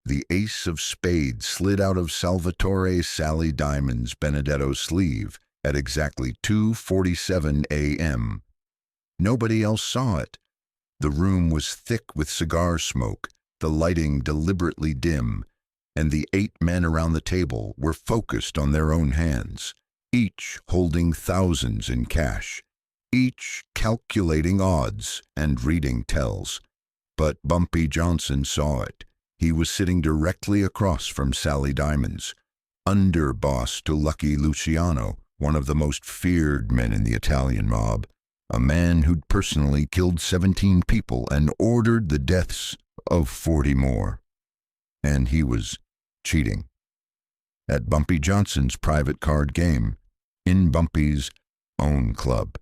The ace of spades slid out of Salvatore Sally Diamond's Benedetto sleeve at exactly 2:47 a.m. Nobody else saw it. The room was thick with cigar smoke, the lighting deliberately dim, and the 8 men around the table were focused on their own hands, each holding thousands in cash, each calculating odds and reading tells. But Bumpy Johnson saw it. He was sitting directly across from Sally Diamond's, underboss to Lucky Luciano, one of the most feared men in the Italian mob, a man who'd personally killed 17 people and ordered the deaths of 40 more. And he was cheating. At Bumpy Johnson's private card game, in Bumpy's own club,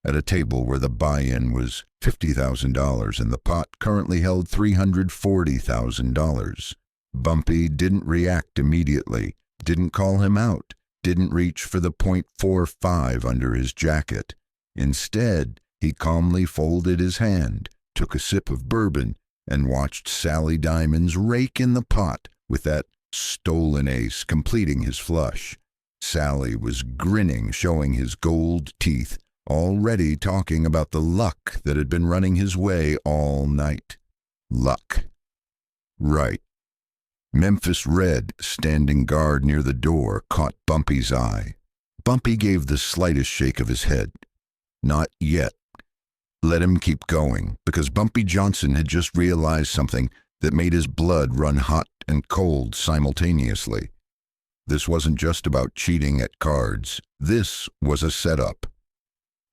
at a table where the buy-in was $50,000 and the pot currently held $340,000. Bumpy didn't react immediately, didn't call him out, didn't reach for the .45 under his jacket. Instead, he calmly folded his hand, took a sip of bourbon, and watched Sally Diamond's rake in the pot with that stolen ace completing his flush. Sally was grinning, showing his gold teeth, already talking about the luck that had been running his way all night. Luck. Right. Memphis Red, standing guard near the door, caught Bumpy's eye. Bumpy gave the slightest shake of his head. Not yet. Let him keep going, because Bumpy Johnson had just realized something that made his blood run hot and cold simultaneously. This wasn't just about cheating at cards. This was a setup.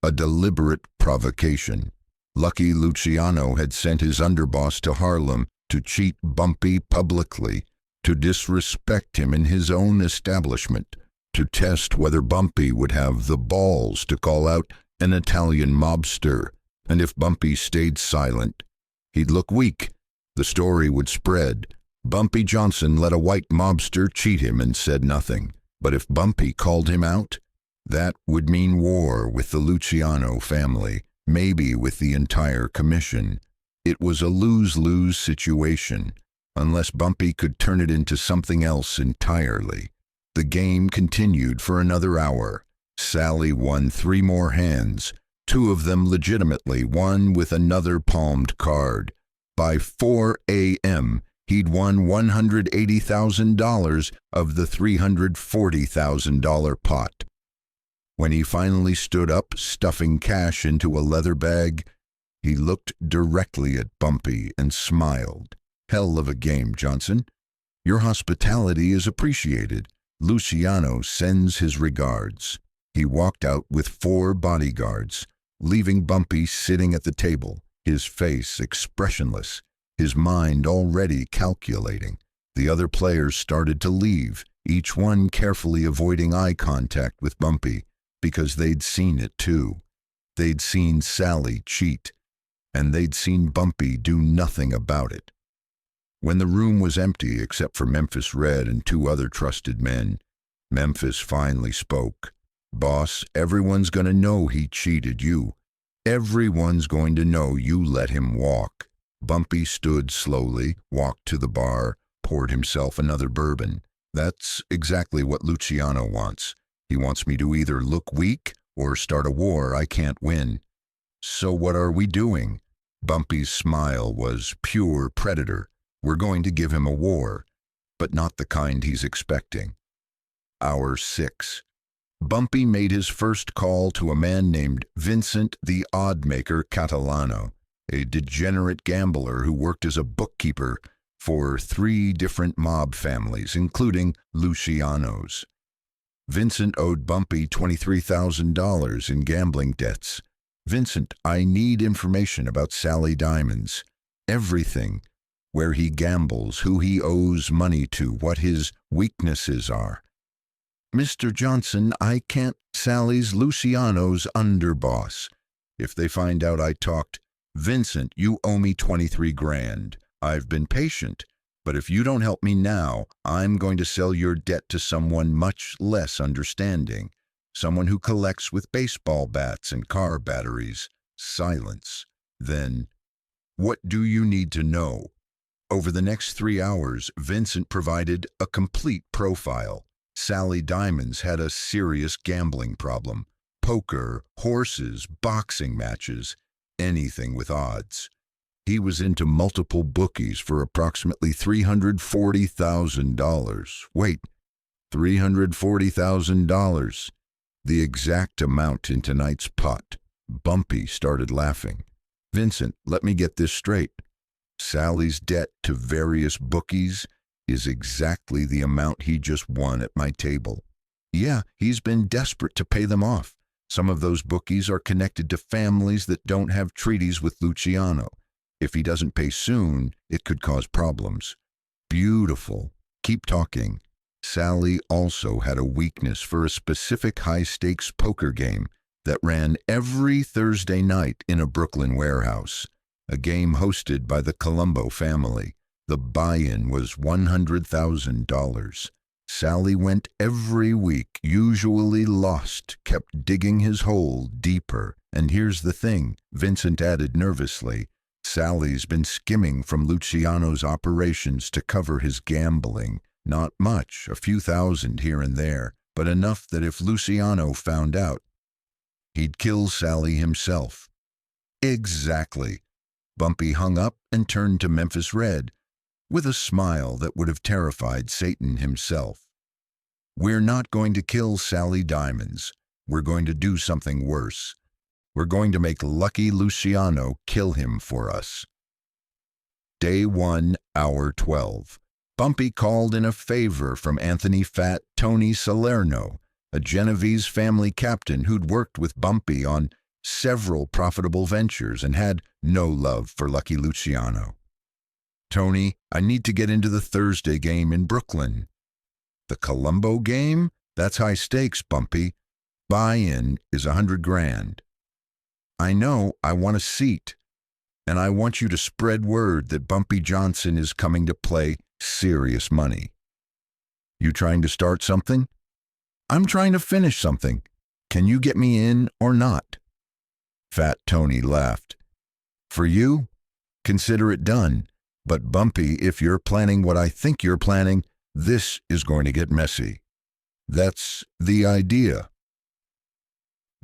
A deliberate provocation. Lucky Luciano had sent his underboss to Harlem to cheat Bumpy publicly, to disrespect him in his own establishment, to test whether Bumpy would have the balls to call out an Italian mobster, and if Bumpy stayed silent, he'd look weak. The story would spread. Bumpy Johnson let a white mobster cheat him and said nothing. But if Bumpy called him out, that would mean war with the Luciano family, maybe with the entire commission. It was a lose-lose situation, unless Bumpy could turn it into something else entirely. The game continued for another hour. Sally won 3 more hands, 2 of them legitimately, one with another palmed card. By 4 a.m., he'd won $180,000 of the $340,000 pot. When he finally stood up, stuffing cash into a leather bag, he looked directly at Bumpy and smiled. Hell of a game, Johnson. Your hospitality is appreciated. Luciano sends his regards. He walked out with 4 bodyguards, leaving Bumpy sitting at the table, his face expressionless, his mind already calculating. The other players started to leave, each one carefully avoiding eye contact with Bumpy, because they'd seen it too. They'd seen Sally cheat, and they'd seen Bumpy do nothing about it. When the room was empty except for Memphis Red and 2 other trusted men, Memphis finally spoke. Boss, everyone's gonna know he cheated you. Everyone's going to know you let him walk. Bumpy stood slowly, walked to the bar, poured himself another bourbon. That's exactly what Luciano wants. He wants me to either look weak or start a war I can't win. So what are we doing? Bumpy's smile was pure predator. We're going to give him a war, but not the kind he's expecting. Hour 6. Bumpy made his first call to a man named Vincent the Oddmaker Catalano, a degenerate gambler who worked as a bookkeeper for 3 different mob families, including Luciano's. Vincent owed Bumpy $23,000 in gambling debts. Vincent, I need information about Sally Diamond's. Everything. Where he gambles, who he owes money to, what his weaknesses are. Mr. Johnson, I can't. Sally's Luciano's underboss. If they find out I talked, Vincent, you owe me 23 grand. I've been patient. But if you don't help me now, I'm going to sell your debt to someone much less understanding. Someone who collects with baseball bats and car batteries. Silence. Then, what do you need to know? Over the next 3 hours, Vincent provided a complete profile. Sally Diamonds had a serious gambling problem. Poker, horses, boxing matches, anything with odds. He was into multiple bookies for approximately $340,000. Wait, $340,000. The exact amount in tonight's pot. Bumpy started laughing. Vincent, let me get this straight. Sally's debt to various bookies is exactly the amount he just won at my table. Yeah, he's been desperate to pay them off. Some of those bookies are connected to families that don't have treaties with Luciano. If he doesn't pay soon, it could cause problems. Beautiful. Keep talking. Sally also had a weakness for a specific high-stakes poker game that ran every Thursday night in a Brooklyn warehouse, a game hosted by the Colombo family. The buy-in was $100,000. Sally went every week, usually lost, kept digging his hole deeper. And here's the thing, Vincent added nervously, Sally's been skimming from Luciano's operations to cover his gambling. Not much, a few thousand here and there, but enough that if Luciano found out, he'd kill Sally himself. Exactly. Bumpy hung up and turned to Memphis Red, with a smile that would have terrified Satan himself. We're not going to kill Sally Diamonds. We're going to do something worse. We're going to make Lucky Luciano kill him for us. Day 1, hour 12. Bumpy called in a favor from Anthony Fat Tony Salerno, a Genovese family captain who'd worked with Bumpy on several profitable ventures and had no love for Lucky Luciano. Tony, I need to get into the Thursday game in Brooklyn. The Colombo game? That's high stakes, Bumpy. Buy-in is $100,000. I know, I want a seat. And I want you to spread word that Bumpy Johnson is coming to play serious money. You trying to start something? I'm trying to finish something. Can you get me in or not? Fat Tony laughed. For you? Consider it done. But Bumpy, if you're planning what I think you're planning, this is going to get messy. That's the idea.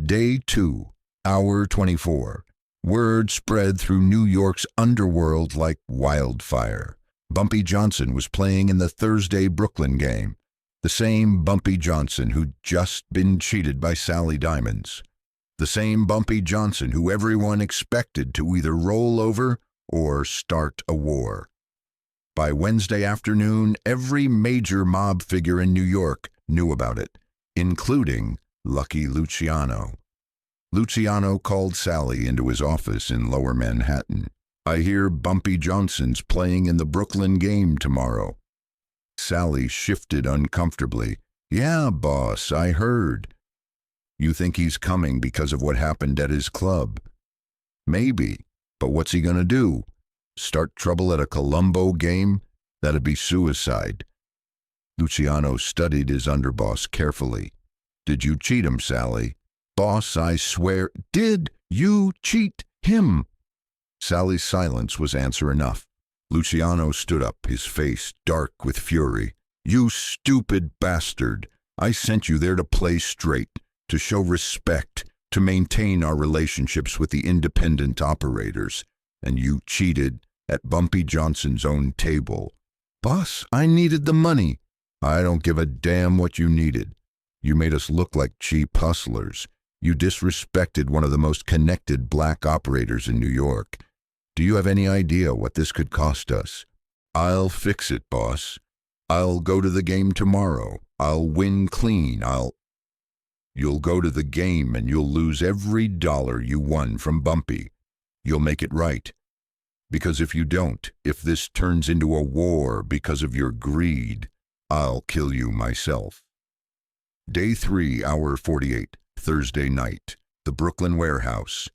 Day 2, hour 24. Word spread through New York's underworld like wildfire. Bumpy Johnson was playing in the Thursday Brooklyn game. The same Bumpy Johnson who'd just been cheated by Sally Diamonds. The same Bumpy Johnson who everyone expected to either roll over or start a war. By Wednesday afternoon, every major mob figure in New York knew about it, including Lucky Luciano. Luciano called Sally into his office in Lower Manhattan. I hear Bumpy Johnson's playing in the Brooklyn game tomorrow. Sally shifted uncomfortably. Yeah, boss, I heard. You think he's coming because of what happened at his club? Maybe, but what's he gonna do? Start trouble at a Colombo game? That'd be suicide. Luciano studied his underboss carefully. Did you cheat him, Sally? Boss, I swear. Did you cheat him? Sally's silence was answer enough. Luciano stood up, his face dark with fury. You stupid bastard! I sent you there to play straight, to show respect, to maintain our relationships with the independent operators, and you cheated at Bumpy Johnson's own table. Boss, I needed the money. I don't give a damn what you needed. You made us look like cheap hustlers. You disrespected one of the most connected black operators in New York. Do you have any idea what this could cost us? I'll fix it, boss. I'll go to the game tomorrow. I'll win clean. You'll go to the game and you'll lose every dollar you won from Bumpy. You'll make it right. Because if you don't, if this turns into a war because of your greed, I'll kill you myself. Day 3, hour 48, Thursday night, the Brooklyn warehouse.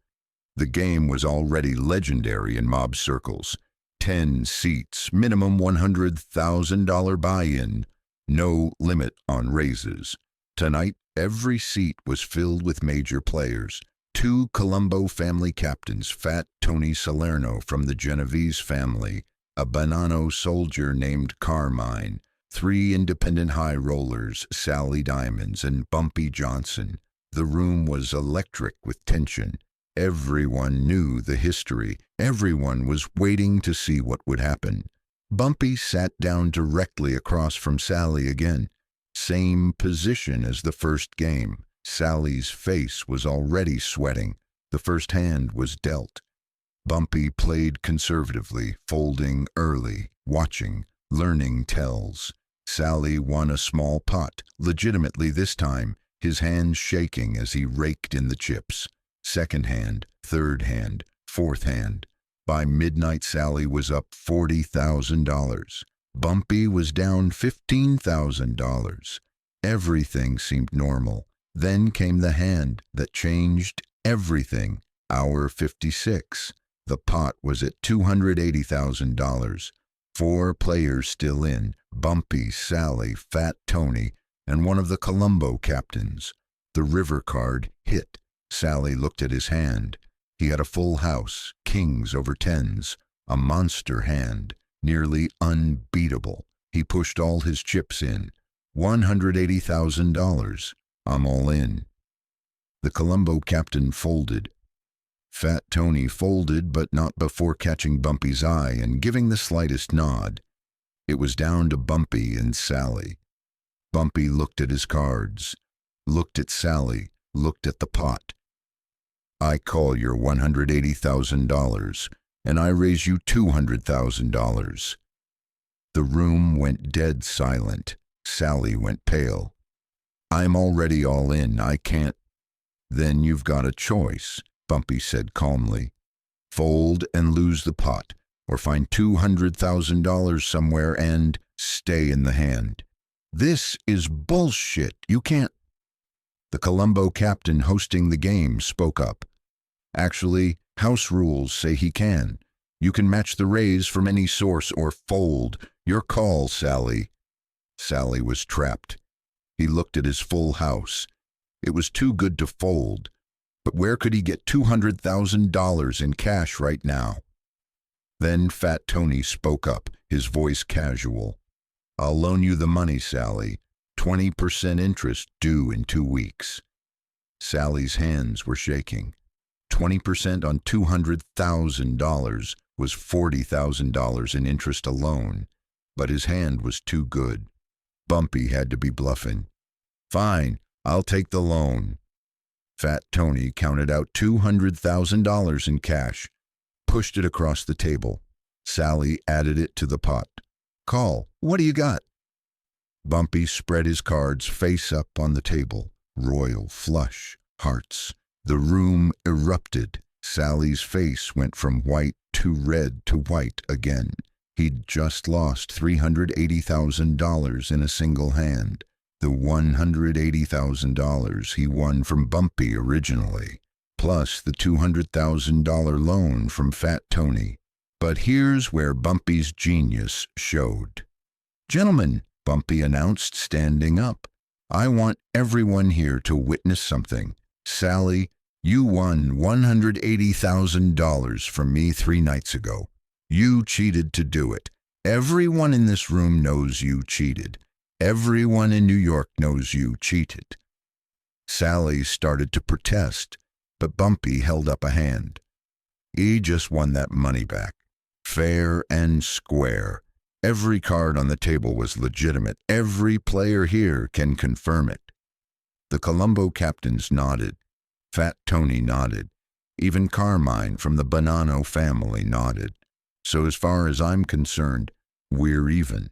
The game was already legendary in mob circles. 10 seats, minimum $100,000 buy-in, no limit on raises. Tonight, every seat was filled with major players. 2 Colombo family captains, Fat Tony Salerno from the Genovese family, a Bonanno soldier named Carmine, 3 independent high rollers, Sally Diamonds, and Bumpy Johnson. The room was electric with tension. Everyone knew the history. Everyone was waiting to see what would happen. Bumpy sat down directly across from Sally again. Same position as the first game. Sally's face was already sweating. The first hand was dealt. Bumpy played conservatively, folding early, watching, learning tells. Sally won a small pot, legitimately this time, his hands shaking as he raked in the chips. Second hand, third hand, fourth hand. By midnight, Sally was up $40,000. Bumpy was down $15,000. Everything seemed normal. Then came the hand that changed everything. Hour 56. The pot was at $280,000. 4 players still in: Bumpy, Sally, Fat Tony, and one of the Colombo captains. The river card hit. Sally looked at his hand. He had a full house, kings over tens, a monster hand, nearly unbeatable. He pushed all his chips in. $180,000. I'm all in. The Colombo captain folded. Fat Tony folded, but not before catching Bumpy's eye and giving the slightest nod. It was down to Bumpy and Sally. Bumpy looked at his cards, looked at Sally, looked at the pot. I call your $180,000, and I raise you $200,000. The room went dead silent. Sally went pale. I'm already all in. I can't. Then you've got a choice, Bumpy said calmly. Fold and lose the pot, or find $200,000 somewhere and stay in the hand. This is bullshit. You can't. The Colombo captain hosting the game spoke up. Actually, house rules say he can. You can match the raise from any source or fold. Your call, Sally. Sally was trapped. He looked at his full house. It was too good to fold. But where could he get $200,000 in cash right now? Then Fat Tony spoke up, his voice casual. I'll loan you the money, Sally. 20% interest due in 2 weeks. Sally's hands were shaking. 20% on $200,000 was $40,000 in interest alone, but his hand was too good. Bumpy had to be bluffing. Fine, I'll take the loan. Fat Tony counted out $200,000 in cash, pushed it across the table. Sally added it to the pot. Call, what do you got? Bumpy spread his cards face up on the table. Royal, flush, hearts. The room erupted. Sally's face went from white to red to white again. He'd just lost $380,000 in a single hand. The $180,000 he won from Bumpy originally, plus the $200,000 loan from Fat Tony. But here's where Bumpy's genius showed. Gentlemen, Bumpy announced, standing up, I want everyone here to witness something. Sally, you won $180,000 from me 3 nights ago. You cheated to do it. Everyone in this room knows you cheated. Everyone in New York knows you cheated. Sally started to protest, but Bumpy held up a hand. He just won that money back. Fair and square. Every card on the table was legitimate. Every player here can confirm it. The Colombo captains nodded. Fat Tony nodded. Even Carmine from the Bonanno family nodded. So as far as I'm concerned, we're even.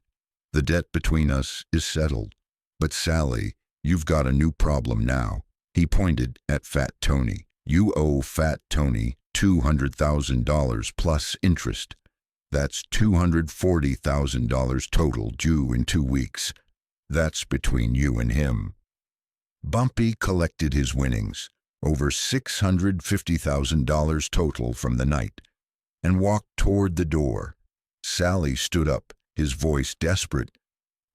The debt between us is settled. But Sally, you've got a new problem now. He pointed at Fat Tony. You owe Fat Tony $200,000 plus interest. That's $240,000 total due in 2 weeks. That's between you and him. Bumpy collected his winnings, over $650,000 total from the night, and walked toward the door. Sally stood up, his voice desperate.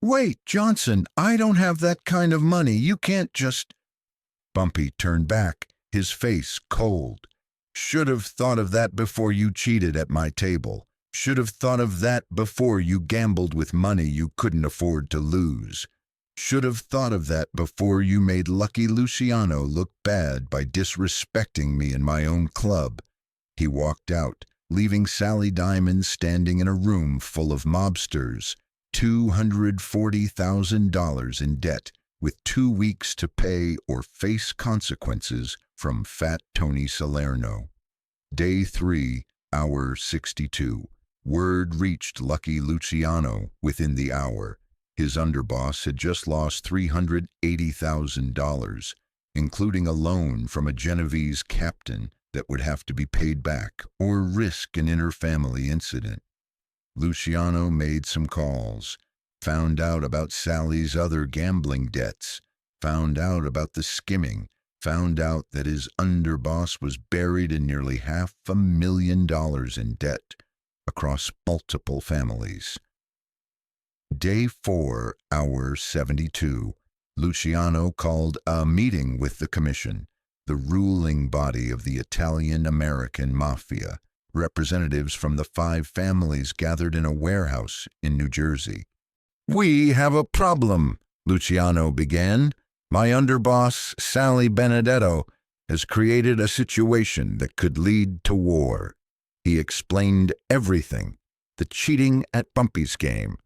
Wait, Johnson, I don't have that kind of money. You can't just... Bumpy turned back, his face cold. Should have thought of that before you cheated at my table. Should have thought of that before you gambled with money you couldn't afford to lose. Should have thought of that before you made Lucky Luciano look bad by disrespecting me in my own club." He walked out, leaving Sally Diamond standing in a room full of mobsters, $240,000 in debt, with 2 weeks to pay or face consequences from Fat Tony Salerno. Day 3, hour 62. Word reached Lucky Luciano within the hour. His underboss had just lost $380,000, including a loan from a Genovese captain that would have to be paid back or risk an inter-family incident. Luciano made some calls, found out about Sally's other gambling debts, found out about the skimming, found out that his underboss was buried in nearly $500,000 in debt across multiple families. Day 4, hour 72. Luciano called a meeting with the commission, the ruling body of the Italian Mafia. Representatives from the 5 families gathered in a warehouse in New Jersey. "We have a problem," Luciano began. "My underboss, Sally Benedetto, has created a situation that could lead to war." He explained everything: the cheating at Bumpy's game,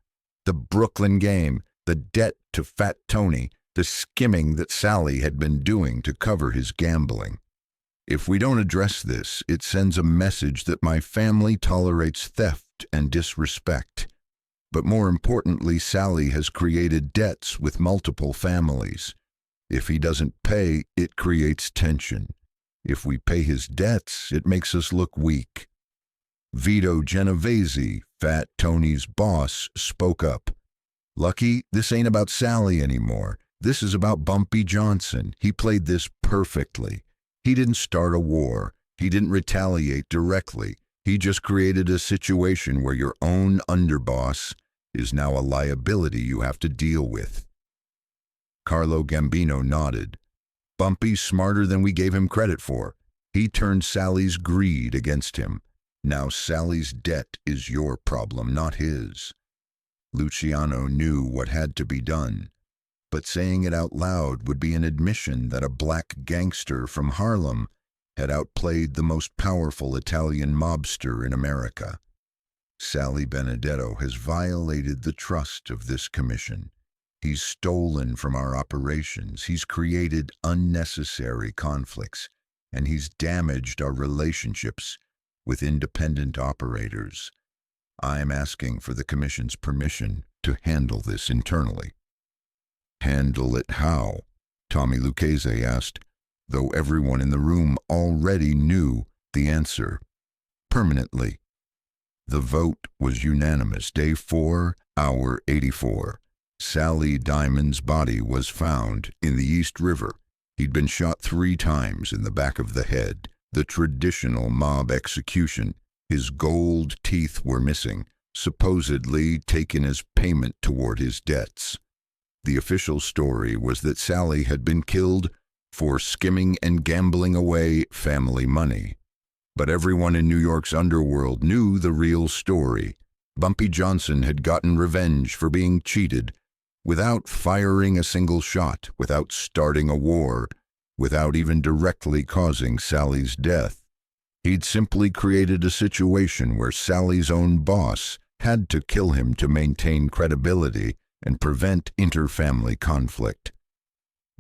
the Brooklyn game, the debt to Fat Tony, the skimming that Sally had been doing to cover his gambling. "If we don't address this, it sends a message that my family tolerates theft and disrespect. But more importantly, Sally has created debts with multiple families. If he doesn't pay, it creates tension. If we pay his debts, it makes us look weak." Vito Genovese, Fat Tony's boss, spoke up. "Lucky, this ain't about Sally anymore. This is about Bumpy Johnson. He played this perfectly. He didn't start a war. He didn't retaliate directly. He just created a situation where your own underboss is now a liability you have to deal with." Carlo Gambino nodded. "Bumpy's smarter than we gave him credit for. He turned Sally's greed against him. Now Sally's debt is your problem, not his." Luciano knew what had to be done, but saying it out loud would be an admission that a black gangster from Harlem had outplayed the most powerful Italian mobster in America. Sally Benedetto has violated the trust of this commission. He's stolen from our operations, he's created unnecessary conflicts, and he's damaged our relationships with independent operators. I'm asking for the commission's permission to handle this internally." "Handle it how?" Tommy Lucchese asked, though everyone in the room already knew the answer. "Permanently." The vote was unanimous. Day 4, hour 84. Sally Diamond's body was found in the East River. He'd been shot 3 times in the back of the head, the traditional mob execution. His gold teeth were missing, supposedly taken as payment toward his debts. The official story was that Sally had been killed for skimming and gambling away family money. But everyone in New York's underworld knew the real story. Bumpy Johnson had gotten revenge for being cheated, without firing a single shot, without starting a war, without even directly causing Sally's death. He'd simply created a situation where Sally's own boss had to kill him to maintain credibility and prevent inter-family conflict.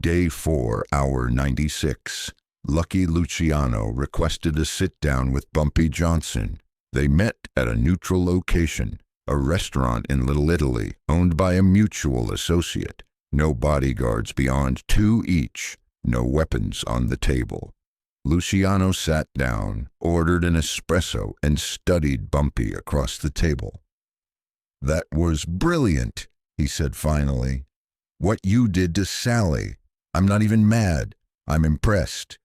Day 4, hour 96. Lucky Luciano requested a sit-down with Bumpy Johnson. They met at a neutral location, a restaurant in Little Italy, owned by a mutual associate. No bodyguards beyond 2 each, no weapons on the table. Luciano sat down, ordered an espresso, and studied Bumpy across the table. "That was brilliant," he said finally. "What you did to Sally. I'm not even mad. I'm impressed.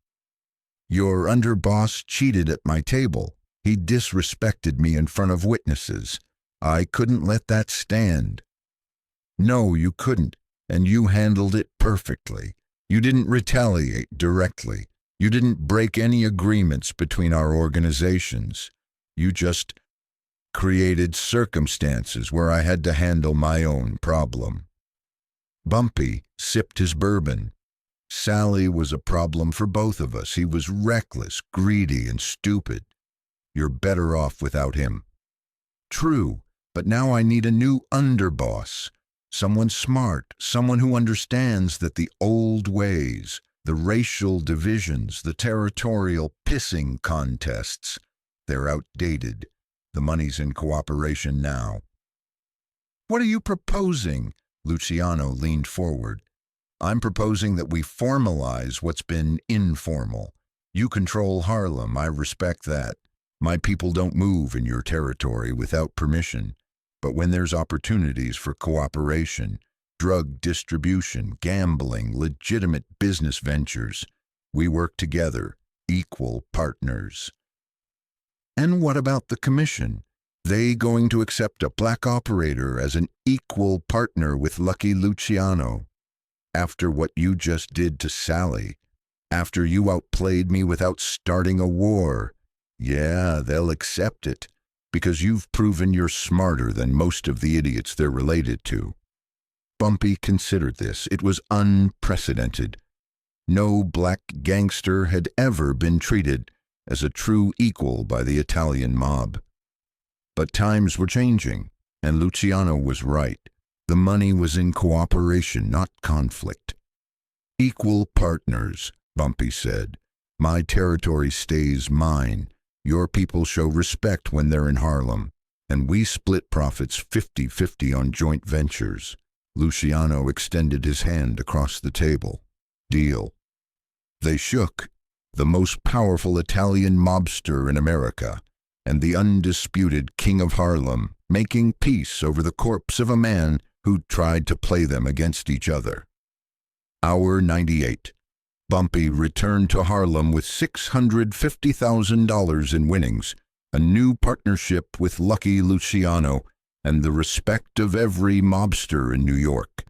Your underboss cheated at my table. He disrespected me in front of witnesses. I couldn't let that stand." "No, you couldn't, and you handled it perfectly. You didn't retaliate directly. You didn't break any agreements between our organizations. You just created circumstances where I had to handle my own problem. Bumpy sipped his bourbon. Sally was a problem for both of us. He was reckless, greedy, and stupid. You're better off without him. True, but now I need a new underboss. Someone smart, someone who understands that the old ways, the racial divisions, the territorial pissing contests, they're outdated. The money's in cooperation now. What are you proposing? Luciano leaned forward. I'm proposing that we formalize what's been informal. You control Harlem, I respect that. My people don't move in your territory without permission. But when there's opportunities for cooperation, drug distribution, gambling, legitimate business ventures, we work together, equal partners. And what about the commission? They going to accept a black operator as an equal partner with Lucky Luciano? After what you just did to Sally, after you outplayed me without starting a war, yeah, they'll accept it, because you've proven you're smarter than most of the idiots they're related to. Bumpy considered this. It was unprecedented. No black gangster had ever been treated as a true equal by the Italian mob. But times were changing, and Luciano was right. The money was in cooperation, not conflict. Equal partners, Bumpy said. My territory stays mine. Your people show respect when they're in Harlem, and we split profits 50-50 on joint ventures. Luciano extended his hand across the table. Deal. They shook. The most powerful Italian mobster in America, and the undisputed king of Harlem, making peace over the corpse of a man who tried to play them against each other. Hour 98. Bumpy returned to Harlem with $650,000 in winnings, a new partnership with Lucky Luciano, and the respect of every mobster in New York.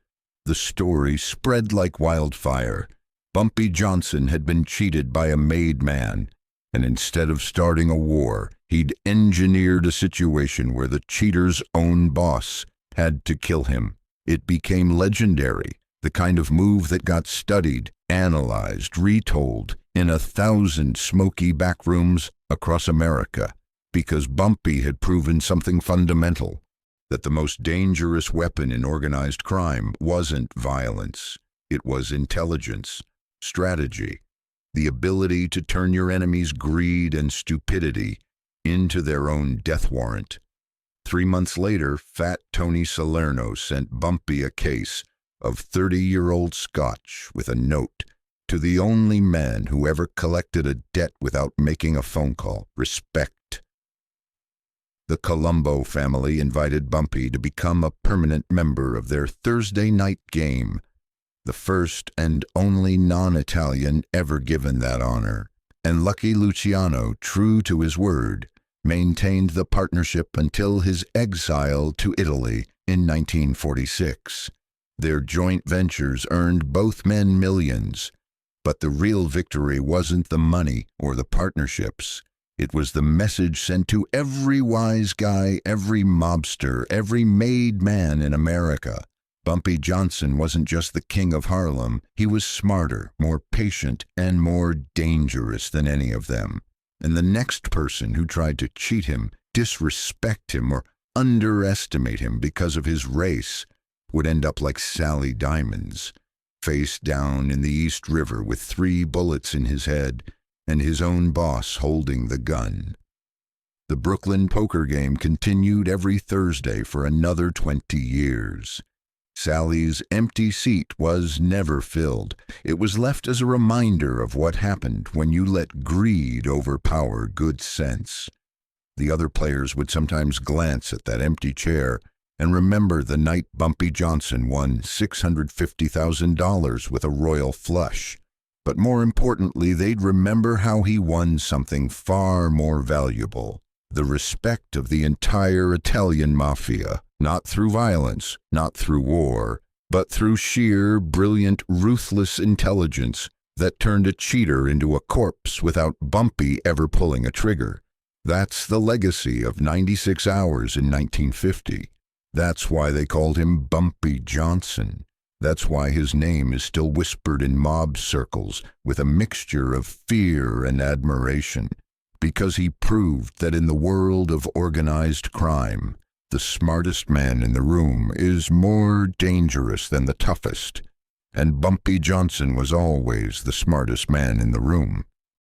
The story spread like wildfire. Bumpy Johnson had been cheated by a made man, and instead of starting a war, he'd engineered a situation where the cheater's own boss had to kill him. It became legendary, the kind of move that got studied, analyzed, retold in 1,000 smoky back rooms across America, because Bumpy had proven something fundamental, that the most dangerous weapon in organized crime wasn't violence, it was intelligence, strategy, the ability to turn your enemy's greed and stupidity into their own death warrant. 3 months later, Fat Tony Salerno sent Bumpy a case of 30-year-old scotch with a note to the only man who ever collected a debt without making a phone call. Respect. The Colombo family invited Bumpy to become a permanent member of their Thursday night game, the first and only non-Italian ever given that honor. And Lucky Luciano, true to his word, maintained the partnership until his exile to Italy in 1946. Their joint ventures earned both men millions, but the real victory wasn't the money or the partnerships. It was the message sent to every wise guy, every mobster, every made man in America. Bumpy Johnson wasn't just the king of Harlem. He was smarter, more patient, and more dangerous than any of them. And the next person who tried to cheat him, disrespect him, or underestimate him because of his race would end up like Sally Diamonds, face down in the East River with 3 bullets in his head and his own boss holding the gun. The Brooklyn poker game continued every Thursday for another 20 years. Sally's empty seat was never filled. It was left as a reminder of what happened when you let greed overpower good sense. The other players would sometimes glance at that empty chair and remember the night Bumpy Johnson won $650,000 with a royal flush. But more importantly, they'd remember how he won something far more valuable, the respect of the entire Italian Mafia, not through violence, not through war, but through sheer, brilliant, ruthless intelligence that turned a cheater into a corpse without Bumpy ever pulling a trigger. That's the legacy of 96 Hours in 1950. That's why they called him Bumpy Johnson. That's why his name is still whispered in mob circles with a mixture of fear and admiration. Because he proved that in the world of organized crime, the smartest man in the room is more dangerous than the toughest. And Bumpy Johnson was always the smartest man in the room.